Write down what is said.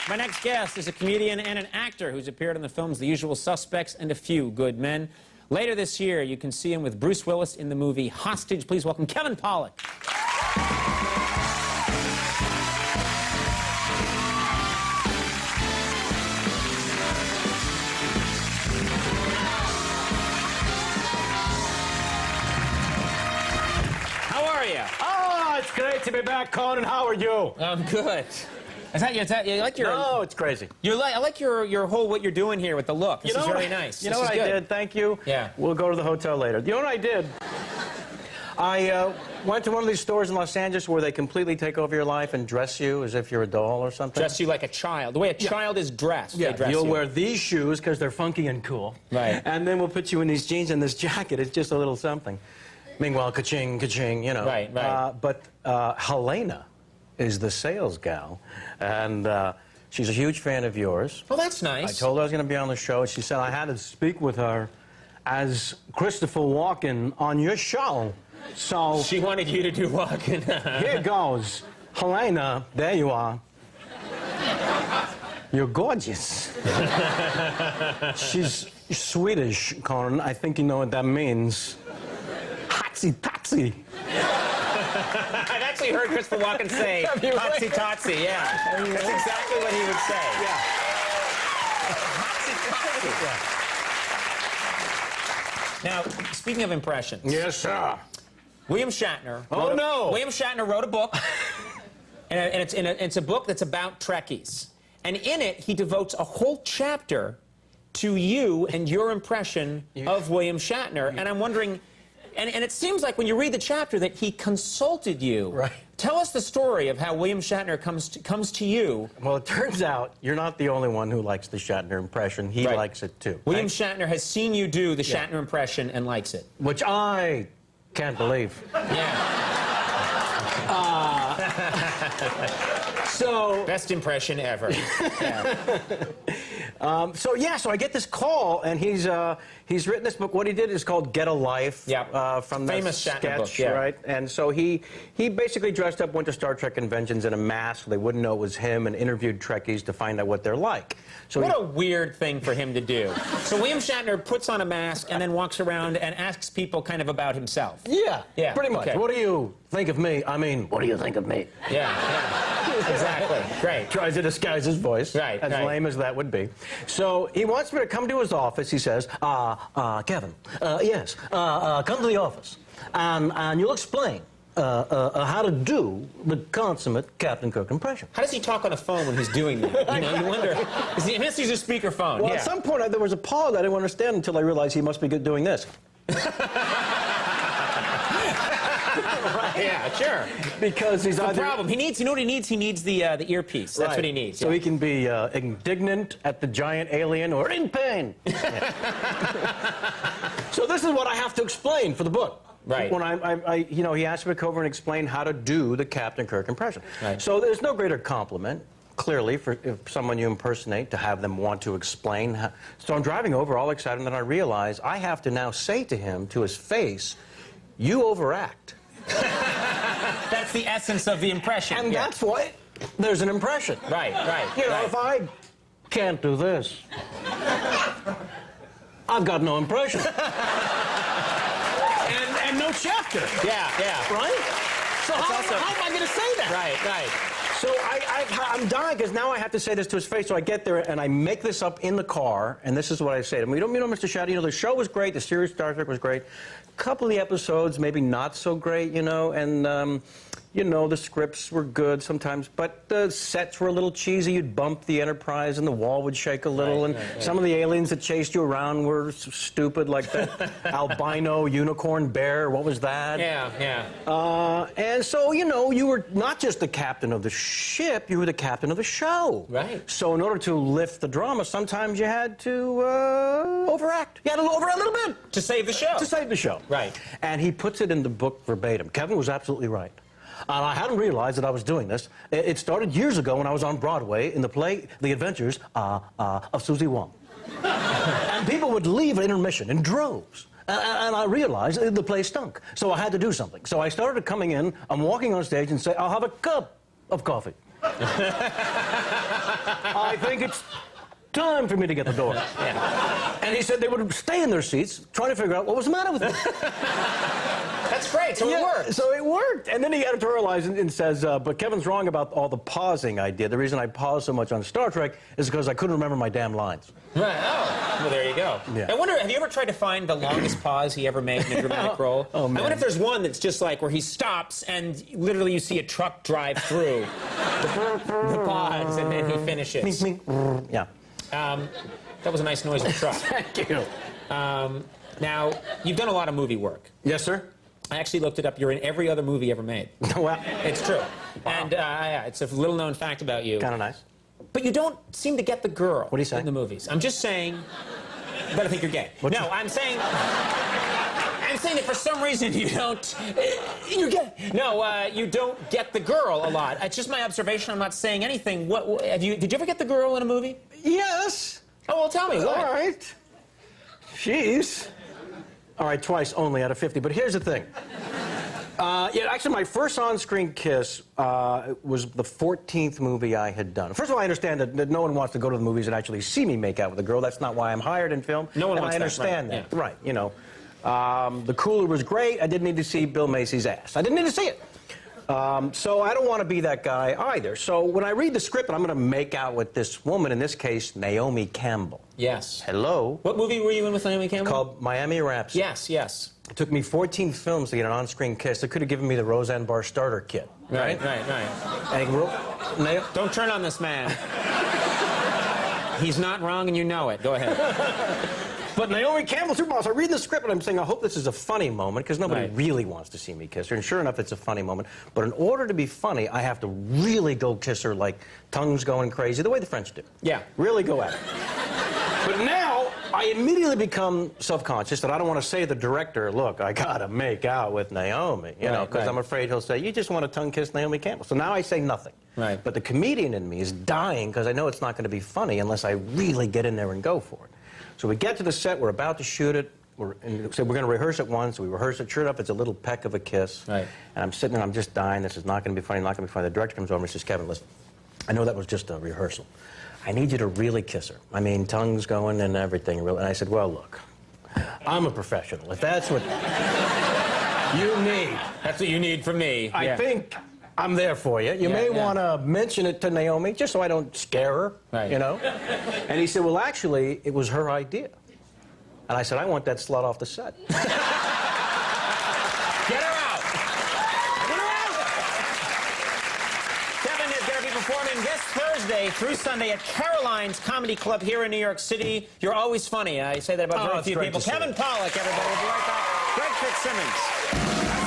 My next guest is a comedian and an actor who's appeared in the films The Usual Suspects and A Few Good Men. Later this year, you can see him with Bruce Willis in the movie Hostage. Please welcome Kevin Pollak. How are you? Oh, it's great to be back, Conan. How are you? I'm good. You like your... No, it's crazy. I like your whole, what you're doing here with the look. This is very nice. You know what I did? Thank you. Yeah. We'll go to the hotel later. You know what I did? I went to one of these stores in Los Angeles where they completely take over your life and dress you as if you're a doll or something. Dress you like a child. The way a child is dressed. Yeah, they dress you'll you. wear these shoes because they're funky and cool. Right. And then we'll put you in these jeans and this jacket. It's just a little something. Meanwhile, ka-ching, ka-ching, you know. Right, right. But Helena is the sales gal, and she's a huge fan of yours. Oh, that's nice. I told her I was going to be on the show, and she said I had to speak with her as Christopher Walken on your show. So she wanted you to do Walken. here goes. Helena, there you are. You're gorgeous. She's Swedish, Conan. I think you know what that means. Hotsy-totsy. I've actually heard Christopher Walken say hotsy totsy, yeah. That's exactly what he would say. Yeah. Hotsy totsy. Now, speaking of impressions. Yes, sir. William Shatner. William Shatner wrote a book, and it's a book that's about Trekkies. And in it, he devotes a whole chapter to you and your impression of William Shatner. And I'm wondering... And it seems like when you read the chapter that he consulted you. Right. Tell us the story of how William Shatner comes to you. Well, it turns out you're not the only one who likes the Shatner impression. He likes it, too. William Shatner has seen you do the Shatner impression and likes it. Which I can't believe. Yeah. So... Best impression ever. Yeah. So I get this call, and he's written this book. What he did is called Get a Life. Yeah. From the famous sketch, Shatner book, yeah. Right? And so he basically dressed up, went to Star Trek conventions in a mask so they wouldn't know it was him, and interviewed Trekkies to find out what they're like. So what a weird thing for him to do. So William Shatner puts on a mask and then walks around and asks people kind of about himself. Yeah. Yeah. Pretty much. Okay. What do you think of me? I mean, what do you think of me? Yeah. Exactly. Great. Tries to disguise his voice. Right. As lame as that would be. So he wants me to come to his office, he says, Kevin, yes, come to the office, and you'll explain how to do the consummate Captain Kirk impression. How does he talk on the phone when he's doing that? You wonder, unless he's a speakerphone. Well, at some point, there was a pause I didn't understand until I realized he must be doing this. Right. Yeah, sure. Because he's the problem. He needs. You know what he needs? He needs the earpiece. That's what he needs. So he can be indignant at the giant alien or in pain. So this is what I have to explain for the book. Right. When he asked me to come over and explain how to do the Captain Kirk impression. Right. So there's no greater compliment, clearly, for someone you impersonate, to have them want to explain. So I'm driving over all excited, and then I realize I have to now say to him, to his face, "You overact." That's the essence of the impression. And that's why there's an impression. Right. You know, if I can't do this, I've got no impression. and no chapter. Yeah. Right? So how am I going to say that? Right. So I'm dying because now I have to say this to his face. So I get there and I make this up in the car, and this is what I say to him. You know, Mr. Shatner, the show was great, the series Star Trek was great. A couple of the episodes maybe not so great, and the scripts were good sometimes, but the sets were a little cheesy. You'd bump the Enterprise and the wall would shake a little, and some of the aliens that chased you around were stupid, like that albino unicorn bear. What was that? Yeah. And so, you were not just the captain of the ship, you were the captain of the show. Right. So in order to lift the drama, sometimes you had to overact. You had to overact a little bit. To save the show. To save the show. Right. And he puts it in the book verbatim. Kevin was absolutely right. And I hadn't realized that I was doing this. It started years ago when I was on Broadway in the play The Adventures of Susie Wong. And people would leave at intermission in droves. And I realized the place stunk. So I had to do something. So I started coming in, I'm walking on stage and say, I'll have a cup of coffee. I think it's time for me to get the door. Yeah. And he said they would stay in their seats trying to figure out what was the matter with me. That's great, so it worked. So it worked. And then he editorialized and says, but Kevin's wrong about all the pausing I did. The reason I paused so much on Star Trek is because I couldn't remember my damn lines. Right. Oh, well, there you go. Yeah. I wonder, have you ever tried to find the longest pause he ever made in a dramatic role? Oh, man. I wonder if there's one that's just like where he stops and literally you see a truck drive through the pause and then he finishes. Yeah. That was a nice noise of a truck. Thank you. Now, you've done a lot of movie work. Yes, sir. I actually looked it up. You're in every other movie ever made. Well, It's true. Wow. And yeah, it's a little-known fact about you. kind of nice. But you don't seem to get the girl What are you saying? in the movies. I'm just saying that I think you're gay. No, I'm saying that for some reason you don't... You're gay. No, you don't get the girl a lot. It's just my observation. I'm not saying anything. Did you ever get the girl in a movie? Yes. Oh, well, tell me. What? All right. Jeez. All right, twice only out of 50. But here's the thing. Yeah, actually, my first on-screen kiss was the 14th movie I had done. First of all, I understand that no one wants to go to the movies and actually see me make out with a girl. That's not why I'm hired in film. No one and wants I that, understand right, that. yeah. Right, you know. The Cooler was great. I didn't need to see Bill Macy's ass. I didn't need to see it. So I don't want to be that guy either. So when I read the script, I'm going to make out with this woman, in this case, Naomi Campbell. Yes. Hello. What movie were you in with Naomi Campbell? Called Miami Rhapsody. Yes, yes. It took me 14 films to get an on-screen kiss. They could have given me the Roseanne Barr starter kit. Right. And Don't turn on this man. He's not wrong and you know it. Go ahead. But Naomi Campbell's her boss. I read the script and I'm saying, I hope this is a funny moment, because nobody Right. really wants to see me kiss her. And sure enough, it's a funny moment. But in order to be funny, I have to really go kiss her, like tongues going crazy, the way the French do. Yeah. Really go at it. But now, I immediately become self-conscious that I don't want to say to the director, look, I gotta make out with Naomi, you know, because right. I'm afraid he'll say, you just want to tongue kiss Naomi Campbell. So now I say nothing. Right. But the comedian in me is dying because I know it's not going to be funny unless I really get in there and go for it. So we get to the set, we're about to shoot it, we're going to rehearse it once, we rehearse it, sure enough, it's a little peck of a kiss. Right. And I'm sitting there, I'm just dying, this is not going to be funny, not going to be funny. The director comes over and says, Kevin, listen, I know that was just a rehearsal. I need you to really kiss her. I mean, tongues going and everything. And I said, well, look, I'm a professional. If that's what you need. That's what you need from me. I think I'm there for you. You may want to mention it to Naomi, just so I don't scare her, Right. you know? And he said, well, actually, it was her idea. And I said, I want that slut off the set. Get her out! Get her out! Kevin is going to be performing this Thursday through Sunday at Caroline's Comedy Club here in New York City. You're always funny. I say that about very few people. Kevin Pollak, everybody. We'll be right back. Greg Fitzsimmons.